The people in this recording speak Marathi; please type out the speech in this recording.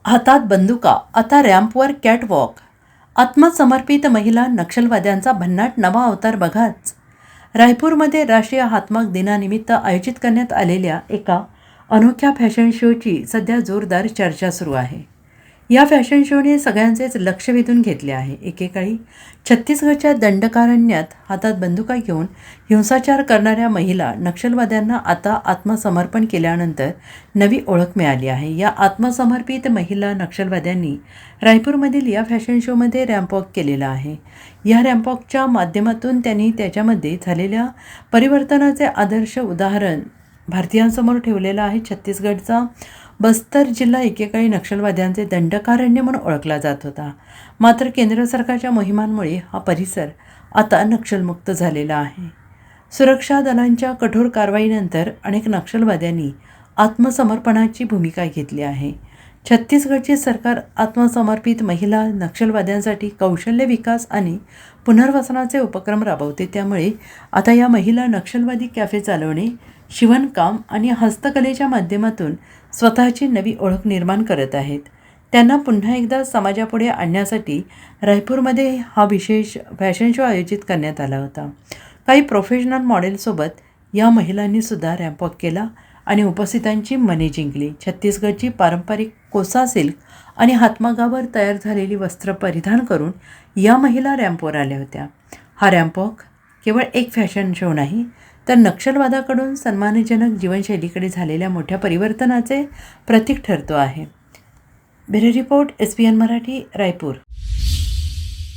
हातात बंदुका, आता रॅम्पवर कॅटवॉक. आत्मसमर्पित महिला नक्षलवाद्यांचा भन्नाट नवा अवतार बघाच. रायपूरमध्ये राष्ट्रीय हातमाग दिनानिमित्त आयोजित करण्यात आलेल्या एका अनोख्या फॅशन शोची सध्या जोरदार चर्चा सुरू आहे. या फॅशन शोने सगळ्यांचेच लक्ष वेधून घेतले आहे. एकेकाळी छत्तीसगडच्या दंडकारण्यात हातात बंदुका घेऊन हिंसाचार करणाऱ्या महिला नक्षलवाद्यांना आता आत्मसमर्पण केल्यानंतर नवी ओळख मिळाली आहे. या आत्मसमर्पित महिला नक्षलवाद्यांनी रायपूरमधील या फॅशन शोमध्ये रॅम्पवॉक केलेला आहे. या रॅम्पवॉकच्या माध्यमातून त्यांनी त्याच्यामध्ये झालेल्या परिवर्तनाचे आदर्श उदाहरण भारतीयांसमोर ठेवलेला आहे. छत्तीसगडचा बस्तर जिल्हा एकेकाळी नक्षलवाद्यांचे दंडकारण्य म्हणून ओळखला जात होता. मात्र केंद्र सरकारच्या मोहिमांमुळे हा परिसर आता नक्षलमुक्त झालेला आहे. सुरक्षा दलांच्या कठोर कारवाईनंतर अनेक नक्षलवाद्यांनी आत्मसमर्पणाची भूमिका घेतली आहे. छत्तीसगडचे सरकार आत्मसमर्पित महिला नक्षलवाद्यांसाठी कौशल्य विकास आणि पुनर्वसनाचे उपक्रम राबवते. त्यामुळे आता या महिला नक्षलवादी कॅफे चालवणे, शिवणकाम आणि हस्तकलेच्या माध्यमातून स्वतःची नवी ओळख निर्माण करत आहेत. त्यांना पुन्हा एकदा समाजापुढे आणण्यासाठी रायपूरमध्ये हा विशेष फॅशन शो आयोजित करण्यात आला होता. काही प्रोफेशनल मॉडेलसोबत या महिलांनी सुद्धा रॅम्पवॉक केला आणि उपस्थितांची मने जिंकली. छत्तीसगडची पारंपरिक कोसा सिल्क आणि हातमागावर तयार झालेली वस्त्र परिधान करून या महिला रॅम्पवर आल्या होत्या. हा रॅम्पवॉक केवळ एक फॅशन शो नाही, तर नक्षलवादाकडून सन्मानजनक जीवनशैलीकडे झालेल्या मोठ्या परिवर्तनाचे प्रतीक ठरतो आहे. Bureau report, SBN Marathi, Raipur.